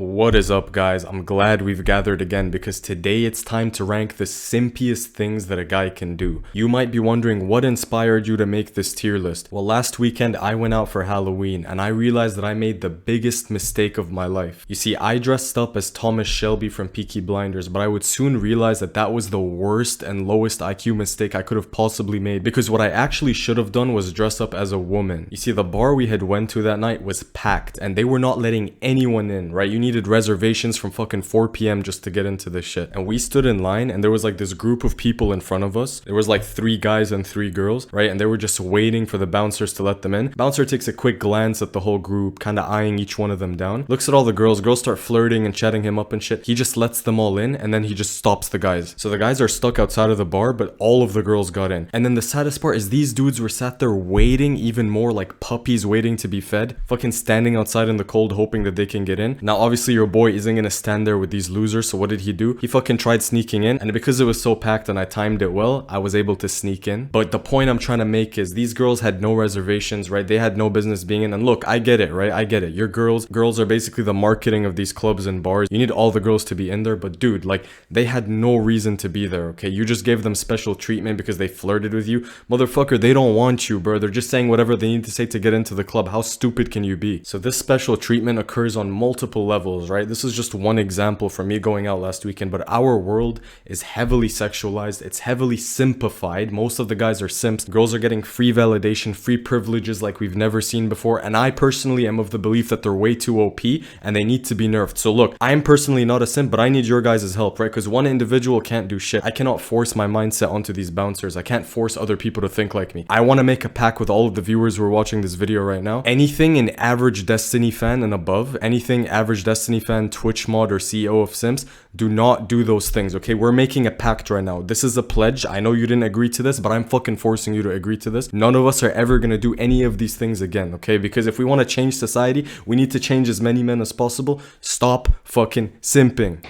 What is up, guys? I'm glad we've gathered again because today it's time to rank the simpiest things that a guy can do. You might be wondering what inspired you to make this tier list. Well, last weekend I went out for Halloween and I realized that I made the biggest mistake of my life. You see, I dressed up as Thomas Shelby from Peaky Blinders, but I would soon realize that that was the worst and lowest IQ mistake I could have possibly made, because what I actually should have done was dress up as a woman. You see, the bar we had went to that night was packed and they were not letting anyone in, right? You needed reservations from fucking 4 p.m. just to get into this shit. And we stood in line and there was like this group of people in front of us. There was like 3 guys and 3 girls, right? And they were just waiting for the bouncers to let them in. Bouncer takes a quick glance at the whole group, kind of eyeing each one of them down. Looks at all the girls. Girls start flirting and chatting him up and shit. He just lets them all in and then he just stops the guys. So the guys are stuck outside of the bar, but all of the girls got in. And then the saddest part is these dudes were sat there waiting, even more like puppies waiting to be fed. Fucking standing outside in the cold hoping that they can get in. Now obviously your boy isn't gonna stand there with these losers, so what did he do? He fucking tried sneaking in, and because it was so packed and I timed it well, I was able to sneak in. But the point I'm trying to make is these girls had no reservations, right? They had no business being in. And look, I get it, right? I get it. Your girls are basically the marketing of these clubs and bars. You need all the girls to be in there, but dude, like, they had no reason to be there, okay? You just gave them special treatment because they flirted with you. Motherfucker, they don't want you, bro. They're just saying whatever they need to say to get into the club. How stupid can you be? So this special treatment occurs on multiple levels, right? This is just one example from me going out last weekend, but our world is heavily sexualized. It's heavily simpified. Most of the guys are simps. Girls are getting free validation, free privileges like we've never seen before, and I personally am of the belief that they're way too OP and they need to be nerfed. So look, I'm personally not a simp, but I need your guys' help, right? Because one individual can't do shit. I cannot force my mindset onto these bouncers. I can't force other people to think like me. I want to make a pact with all of the viewers who are watching this video right now. Anything an average Destiny fan and above, anything average Destiny fan, Twitch mod, or CEO of Sims, do not do those things, okay? We're making a pact right now. This is a pledge. I know you didn't agree to this, but I'm fucking forcing you to agree to this. None of us are ever gonna do any of these things again, okay? Because if we want to change society, we need to change as many men as possible. Stop fucking simping.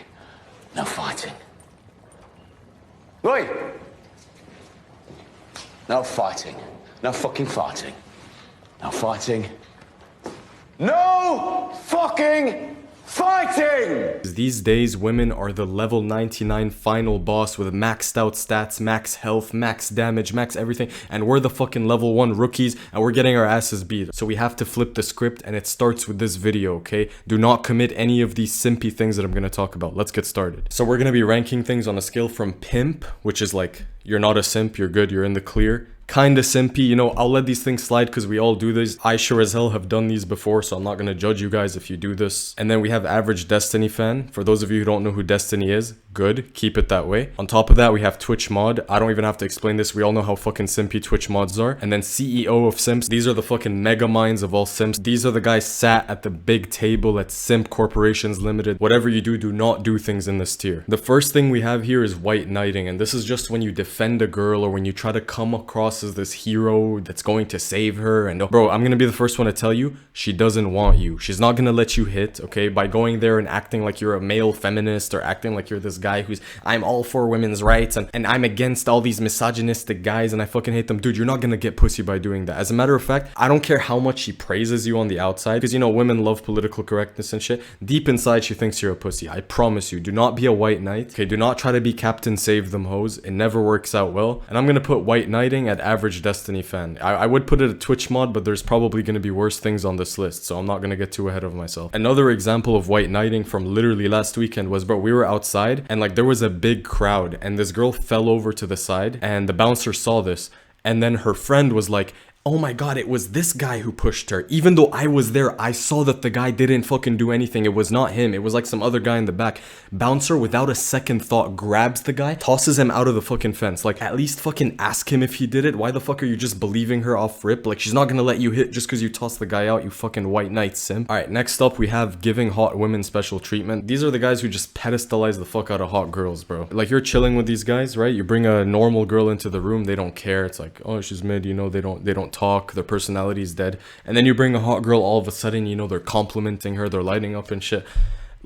No fighting. Oi! No fighting. No fucking fighting. No fighting. No fucking fighting! These days, women are the level 99 final boss with maxed out stats, max health, max damage, max everything, and we're the fucking level 1 rookies and we're getting our asses beat. So we have to flip the script, and it starts with this video, okay? Do not commit any of these simpy things that I'm gonna talk about. Let's get started. So we're gonna be ranking things on a scale from pimp, which is like, you're not a simp, you're good, you're in the clear. Kinda simpy, you know, I'll let these things slide because we all do this. I sure as hell have done these before, so I'm not gonna judge you guys if you do this. And then we have average Destiny fan. For those of you who don't know who Destiny is, good, keep it that way. On top of that, we have Twitch mod. I don't even have to explain this. We all know how fucking simpy Twitch mods are. And then CEO of Simps. These are the fucking mega minds of all Simps. These are the guys sat at the big table at Simp Corporations Limited. Whatever you do, do not do things in this tier. The first thing we have here is white knighting, and this is just when you defend a girl or when you try to come across as this hero that's going to save her. And bro, I'm gonna be the first one to tell you, she doesn't want you. She's not gonna let you hit, okay? By going there and acting like you're a male feminist or acting like you're this guy who's, I'm all for women's rights and I'm against all these misogynistic guys and I fucking hate them. Dude, you're not gonna get pussy by doing that. As a matter of fact, I don't care how much she praises you on the outside, because you know, women love political correctness and shit. Deep inside, she thinks you're a pussy. I promise you. Do not be a white knight, okay? Do not try to be Captain Save Them Hoes. It never works out well. And I'm gonna put white knighting at average Destiny fan. I would put it a Twitch mod, but there's probably gonna be worse things on this list, so I'm not gonna get too ahead of myself. Another example of white knighting from literally last weekend was, bro, we were outside and like there was a big crowd and this girl fell over to the side and the bouncer saw this, and then her friend was like, oh my god, it was this guy who pushed her. Even though I was there, I saw that the guy didn't fucking do anything. It was not him. It was like some other guy in the back. Bouncer, without a second thought, grabs the guy, tosses him out of the fucking fence. Like, at least fucking ask him if he did it. Why the fuck are you just believing her off rip? Like, she's not gonna let you hit just because you toss the guy out, you fucking white knight simp. Alright, next up, we have giving hot women special treatment. These are the guys who just pedestalize the fuck out of hot girls, bro. Like, you're chilling with these guys, right? You bring a normal girl into the room, they don't care. It's like, oh, she's mid, you know, they don't talk, their personality is dead. And then you bring a hot girl, all of a sudden, you know, they're complimenting her, they're lighting up and shit.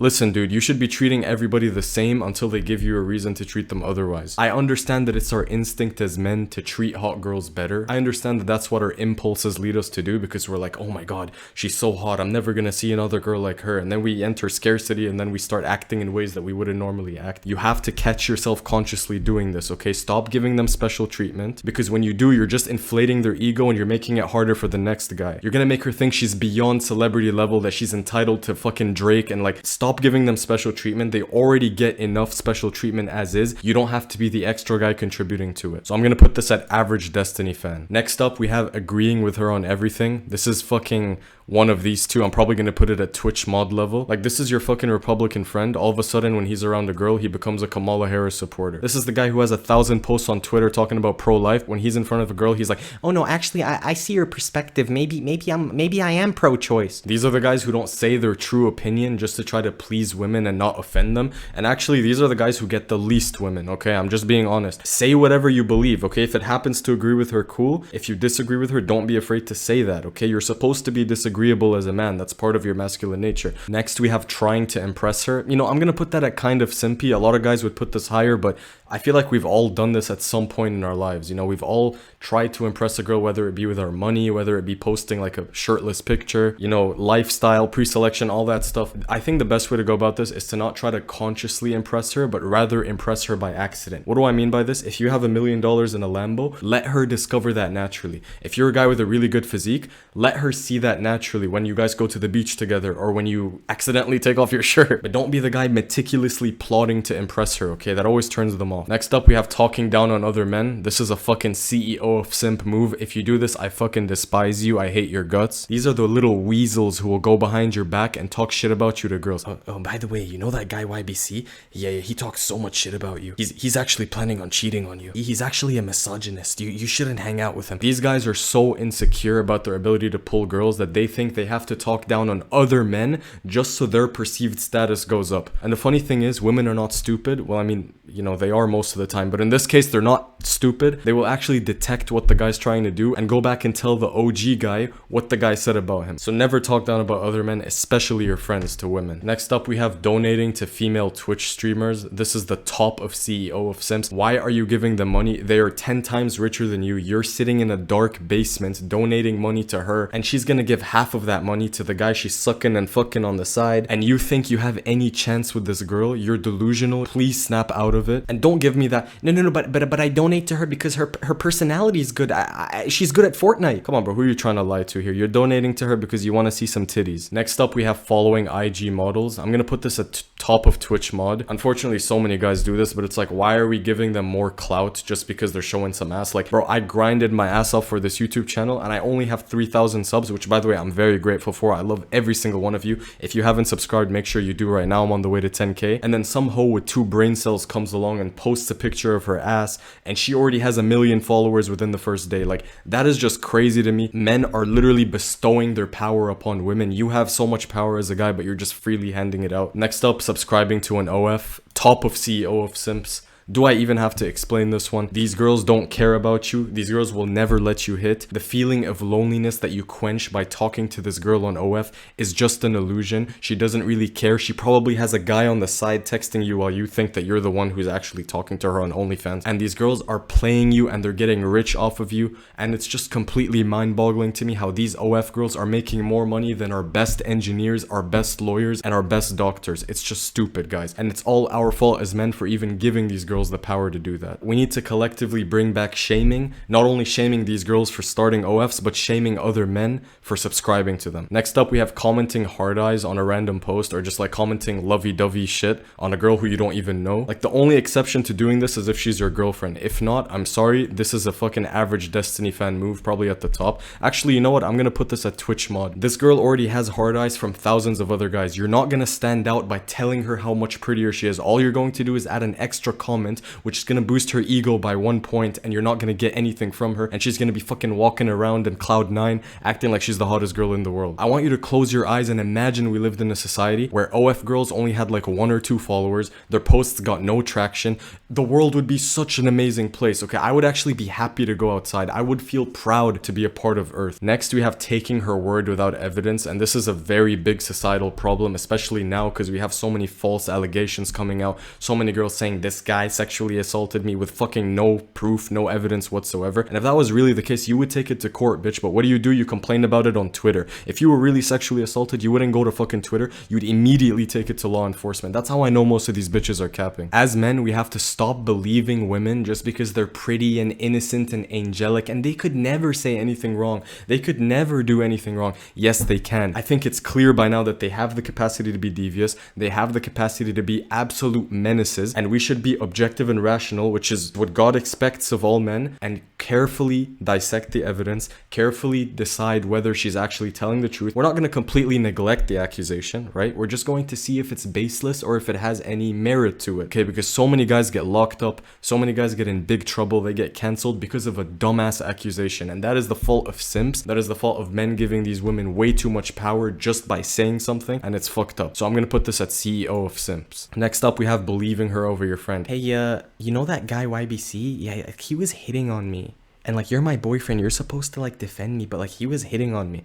Listen, dude, you should be treating everybody the same until they give you a reason to treat them otherwise. I understand that it's our instinct as men to treat hot girls better. I understand that that's what our impulses lead us to do because we're like, oh my god, she's so hot, I'm never gonna see another girl like her. And then we enter scarcity and then we start acting in ways that we wouldn't normally act. You have to catch yourself consciously doing this, okay? Stop giving them special treatment, because when you do, you're just inflating their ego and you're making it harder for the next guy. You're gonna make her think she's beyond celebrity level, that she's entitled to fucking Drake, and like, stop giving them special treatment. They already get enough special treatment as is. You don't have to be the extra guy contributing to it. So I'm gonna put this at average Destiny fan. Next up, we have agreeing with her on everything. This is fucking one of these two. I'm probably gonna put it at Twitch mod level. Like, this is your fucking Republican friend. All of a sudden, when he's around a girl, he becomes a Kamala Harris supporter. This is the guy who has 1,000 posts on Twitter talking about pro-life. When he's in front of a girl, he's like, oh no, actually, I see your perspective. Maybe I am pro-choice. These are the guys who don't say their true opinion just to try to please women and not offend them. And actually, these are the guys who get the least women, okay? I'm just being honest. Say whatever you believe, okay? If it happens to agree with her, cool. If you disagree with her, don't be afraid to say that, okay? You're supposed to be disagreeable as a man. That's part of your masculine nature. Next, we have trying to impress her. You know, I'm gonna put that at kind of simpy. A lot of guys would put this higher, but I feel like we've all done this at some point in our lives. You know, we've all tried to impress a girl, whether it be with our money, whether it be posting like a shirtless picture, you know, lifestyle, pre-selection, all that stuff. I think the best way to go about this is to not try to consciously impress her, but rather impress her by accident. What do I mean by this? If you have $1 million in a Lambo, let her discover that naturally. If you're a guy with a really good physique, let her see that naturally when you guys go to the beach together or when you accidentally take off your shirt. But don't be the guy meticulously plotting to impress her, okay? That always turns them off. Next up, we have talking down on other men. This is a fucking CEO of simp move. If you do this, I fucking despise you. I hate your guts. These are the little weasels who will go behind your back and talk shit about you to girls. Oh, by the way, you know that guy YBC? Yeah, he talks so much shit about you. He's actually planning on cheating on you. He's actually a misogynist. You shouldn't hang out with him. These guys are so insecure about their ability to pull girls that they think they have to talk down on other men just so their perceived status goes up. And the funny thing is, women are not stupid. Well, I mean, you know, they are most of the time, but in this case, they're not stupid. They will actually detect what the guy's trying to do and go back and tell the OG guy what the guy said about him. So never talk down about other men, especially your friends, to women. Next up, we have donating to female Twitch streamers. This is the top of CEO of simps. Why are you giving them money? They are 10 times richer than you. You're sitting in a dark basement donating money to her, and she's gonna give half of that money to the guy she's sucking and fucking on the side, and you think you have any chance with this girl? You're delusional. Please snap out of it. And don't give me that, no, but I donate to her because her personality is good. She's good at Fortnite. Come on, bro, who are you trying to lie to here? You're donating to her because you want to see some titties. Next up, we have following IG models. I'm gonna put this at top of Twitch mod. Unfortunately, so many guys do this, but it's like, why are we giving them more clout just because they're showing some ass? Like, bro, I grinded my ass off for this YouTube channel and I only have 3,000 subs, which by the way, I'm very grateful for. I love every single one of you. If you haven't subscribed, make sure you do right now. I'm on the way to 10K. And then some hoe with 2 brain cells comes along and posts a picture of her ass, and she already has 1 million followers within the first day. Like, that is just crazy to me. Men are literally bestowing their power upon women. You have so much power as a guy, but you're just freely handing it out. Next up, subscribing to an OF, top of CEO of simps. Do I even have to explain this one? These girls don't care about you. These girls will never let you hit. The feeling of loneliness that you quench by talking to this girl on OF is just an illusion. She doesn't really care. She probably has a guy on the side texting you while you think that you're the one who's actually talking to her on OnlyFans. And these girls are playing you and they're getting rich off of you. And it's just completely mind-boggling to me how these OF girls are making more money than our best engineers, our best lawyers, and our best doctors. It's just stupid, guys. And it's all our fault as men for even giving these girls the power to do that. We need to collectively bring back shaming, not only shaming these girls for starting OFs, but shaming other men for subscribing to them. Next up, we have commenting hard eyes on a random post, or just like commenting lovey-dovey shit on a girl who you don't even know. Like, the only exception to doing this is if she's your girlfriend. If not, I'm sorry, this is a fucking average Destiny fan move, probably at the top. Actually, you know what? I'm gonna put this at Twitch mod. This girl already has hard eyes from thousands of other guys. You're not gonna stand out by telling her how much prettier she is. All you're going to do is add an extra comment betterment, which is gonna boost her ego by 1 point, and you're not gonna get anything from her, and she's gonna be fucking walking around in cloud 9 acting like she's the hottest girl in the world. I want you to close your eyes and imagine we lived in a society where OF girls only had like 1 or 2 followers, their posts got no traction. The world would be such an amazing place. Okay, I would actually be happy to go outside. I would feel proud to be a part of Earth. Next, we have taking her word without evidence, and this is a very big societal problem, especially now because we have so many false allegations coming out, so many girls saying this guy sexually assaulted me with fucking no proof, no evidence whatsoever. And if that was really the case, you would take it to court, bitch. But what do? You complain about it on Twitter. If you were really sexually assaulted, you wouldn't go to fucking Twitter, you'd immediately take it to law enforcement. That's how I know most of these bitches are capping. As men, we have to stop believing women just because they're pretty and innocent and angelic, and they could never say anything wrong. They could never do anything wrong. Yes, they can. I think it's clear by now that they have the capacity to be devious, they have the capacity to be absolute menaces, and we should be objective and rational, which is what God expects of all men, and carefully dissect the evidence, carefully decide whether she's actually telling the truth. We're not going to completely neglect the accusation, right? We're just going to see if it's baseless or if it has any merit to it, okay? Because so many guys get locked up, so many guys get in big trouble, they get cancelled because of a dumbass accusation, and that is the fault of simps. That is the fault of men giving these women way too much power just by saying something, and it's fucked up. So I'm going to put this at CEO of simps. Next up, we have believing her over your friend. Hey, you know that guy YBC? Yeah, he was hitting on me. And like, you're my boyfriend, you're supposed to like defend me, but like, he was hitting on me.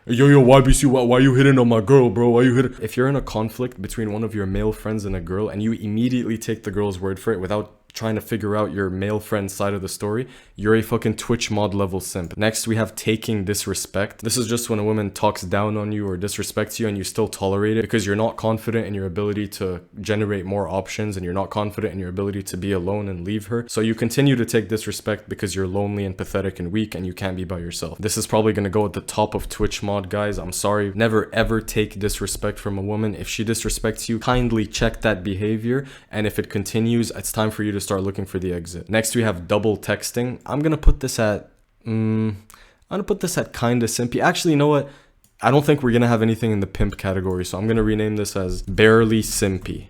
Yo, YBC, why you hitting on my girl, bro? Why you hitting? If you're in a conflict between one of your male friends and a girl, and you immediately take the girl's word for it without trying to figure out your male friend's side of the story, you're a fucking Twitch mod level simp. Next, we have taking disrespect. This is just when a woman talks down on you or disrespects you and you still tolerate it because you're not confident in your ability to generate more options, and you're not confident in your ability to be alone and leave her. So you continue to take disrespect because you're lonely and pathetic and weak and you can't be by yourself. This is probably going to go at the top of Twitch mod, guys. I'm sorry. Never ever take disrespect from a woman. If she disrespects you, kindly check that behavior, and if it continues, it's time for you to start looking for the exit. Next, we have double texting. I'm gonna put this at kinda simpy. Actually, you know what? I don't think we're gonna have anything in the pimp category, so I'm gonna rename this as barely simpy.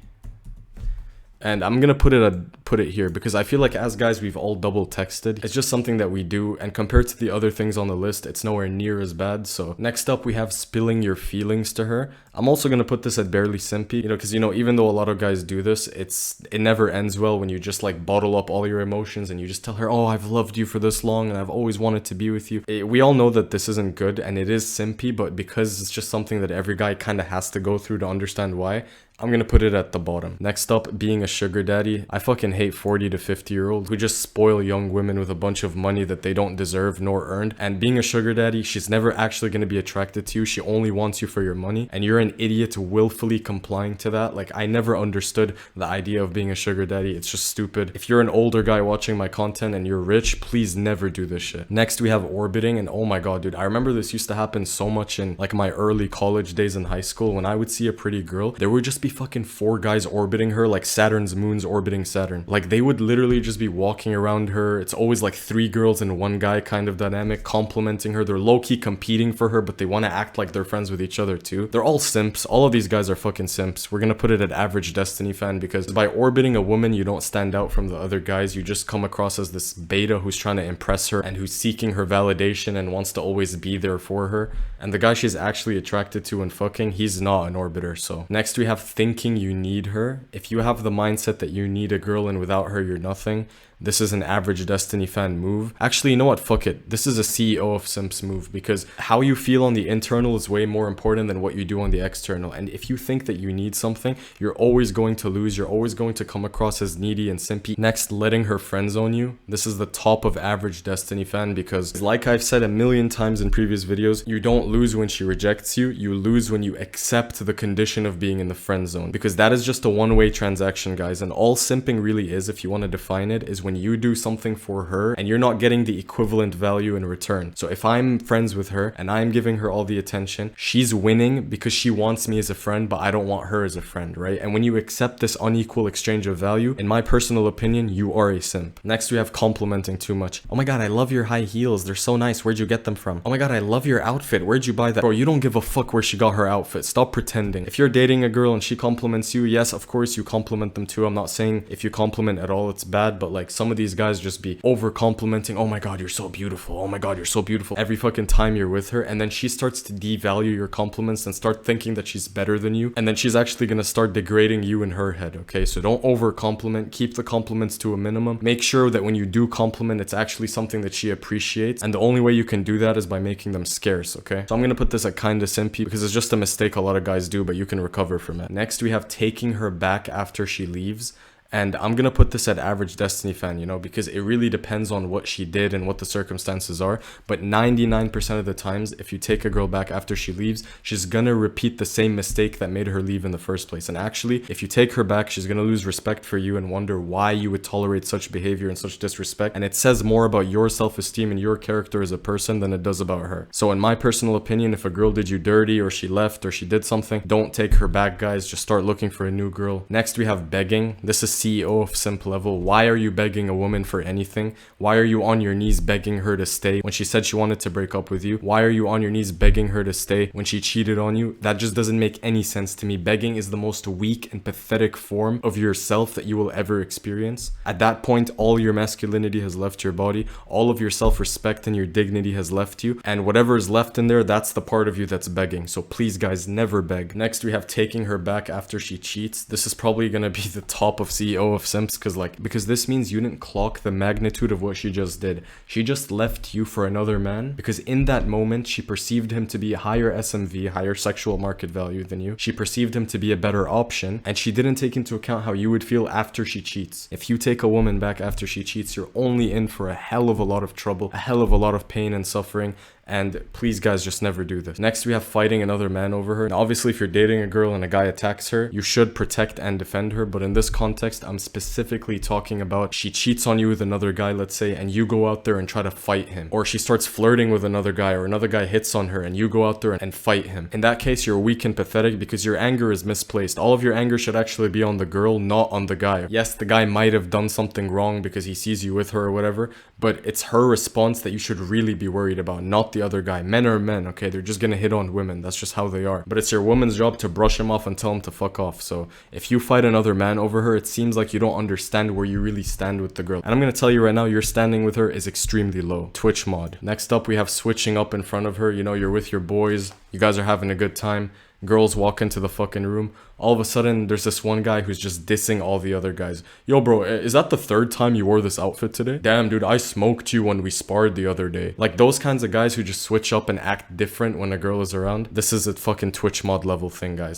And I'm gonna put it here because I feel like as guys we've all double texted. It's just something that we do, and compared to the other things on the list, it's nowhere near as bad. So next up, we have spilling your feelings to her. I'm also gonna put this at barely simpy, because even though a lot of guys do this, it never ends well when you just like bottle up all your emotions and you just tell her, oh, I've loved you for this long and I've always wanted to be with you. We all know that this isn't good and it is simpy, but because it's just something that every guy kind of has to go through to understand why, I'm gonna put it at the bottom. Next up, being a sugar daddy. I fucking hate 40 to 50 year olds who just spoil young women with a bunch of money that they don't deserve nor earned. And being a sugar daddy, she's never actually gonna be attracted to you. She only wants you for your money, and you're an idiot willfully complying to that. Like, I never understood the idea of being a sugar daddy. It's just stupid. If you're an older guy watching my content and you're rich, please never do this shit. Next, we have orbiting, and oh my god, dude, I remember this used to happen so much in like my early college days in high school. When I would see a pretty girl, there would just be fucking 4 guys orbiting her like Saturn's moons orbiting Saturn. Like, they would literally just be walking around her. It's always like 3 girls and 1 guy kind of dynamic, complimenting her. They're low-key competing for her, but they want to act like they're friends with each other too. They're all simps. All of these guys are fucking simps. We're gonna put it at average Destiny fan, because by orbiting a woman, you don't stand out from the other guys. You just come across as this beta who's trying to impress her and who's seeking her validation and wants to always be there for her. And the guy she's actually attracted to and fucking, he's not an orbiter. So next, we have thinking you need her. If you have the mindset that you need a girl and without her you're nothing, this is an average Destiny fan move. Actually, you know what? Fuck it. This is a CEO of Simps move, because how you feel on the internal is way more important than what you do on the external. And if you think that you need something, you're always going to lose. You're always going to come across as needy and simpy. Next, letting her friendzone you. This is the top of average Destiny fan, because like I've said a million times in previous videos, you don't lose when she rejects you. You lose when you accept the condition of being in the friend zone, because that is just a one-way transaction, guys. And all simping really is, if you want to define it, is when when you do something for her and you're not getting the equivalent value in return. So if I'm friends with her and I'm giving her all the attention, she's winning because she wants me as a friend, but I don't want her as a friend, right? And when you accept this unequal exchange of value, in my personal opinion, you are a simp. Next, we have complimenting too much. Oh my god, I love your high heels. They're so nice. Where'd you get them from? Oh my god, I love your outfit. Where'd you buy that? Bro, you don't give a fuck where she got her outfit. Stop pretending. If you're dating a girl and she compliments you, yes, of course you compliment them too. I'm not saying if you compliment at all it's bad, but like some of these guys just be over complimenting. Oh my god, you're so beautiful. Oh my god, you're so beautiful every fucking time you're with her, and then she starts to devalue your compliments and start thinking that she's better than you, and then she's actually gonna start degrading you in her head. Okay, so don't over compliment. Keep the compliments to a minimum. Make sure that when you do compliment, it's actually something that she appreciates, and the only way you can do that is by making them scarce. Okay, so I'm gonna put this at kinda simpy because it's just a mistake a lot of guys do, but you can recover from it. Next, we have taking her back after she leaves. And I'm gonna put this at average Destiny fan, you know, because it really depends on what she did and what the circumstances are. But 99% of the times, if you take a girl back after she leaves, she's gonna repeat the same mistake that made her leave in the first place. And actually, if you take her back, she's gonna lose respect for you and wonder why you would tolerate such behavior and such disrespect. And it says more about your self-esteem and your character as a person than it does about her. So in my personal opinion, if a girl did you dirty or she left or she did something, don't take her back, guys. Just start looking for a new girl. Next, we have begging. This is CEO of simp level. Why are you begging a woman for anything? Why are you on your knees begging her to stay when she said she wanted to break up with you? Why are you on your knees begging her to stay when she cheated on you? That just doesn't make any sense to me. Begging is the most weak and pathetic form of yourself that you will ever experience. At that point, all your masculinity has left your body, all of your self-respect and your dignity has left you, and whatever is left in there, that's the part of you that's begging. So please guys, never beg. Next, we have taking her back after she cheats. This is probably gonna be the top of CEO of simps because this means you didn't clock the magnitude of what she just did. She just left you for another man because in that moment she perceived him to be a higher SMV, higher sexual market value than you. She perceived him to be a better option, and she didn't take into account how you would feel after she cheats. If you take a woman back after she cheats, you're only in for a hell of a lot of trouble, a hell of a lot of pain and suffering. And please guys, just never do this. Next, we have fighting another man over her. Now, obviously, if you're dating a girl and a guy attacks her, you should protect and defend her. But in this context, I'm specifically talking about she cheats on you with another guy, let's say, and you go out there and try to fight him. Or she starts flirting with another guy, or another guy hits on her and you go out there and fight him. In that case, you're weak and pathetic because your anger is misplaced. All of your anger should actually be on the girl, not on the guy. Yes, the guy might have done something wrong because he sees you with her or whatever, but it's her response that you should really be worried about, not the other guy. Men are men, okay? They're just gonna hit on women. That's just how they are. But it's your woman's job to brush him off and tell him to fuck off. So if you fight another man over her, it seems like you don't understand where you really stand with the girl. And I'm gonna tell you right now, your standing with her is extremely low. Twitch mod. Next up, we have switching up in front of her. You know, you're with your boys. You guys are having a good time. Girls walk into the fucking room. All of a sudden, there's this one guy who's just dissing all the other guys. Yo, bro, is that the third time you wore this outfit today? Damn, dude, I smoked you when we sparred the other day. Like, those kinds of guys who just switch up and act different when a girl is around. This is a fucking Twitch mod level thing, guys.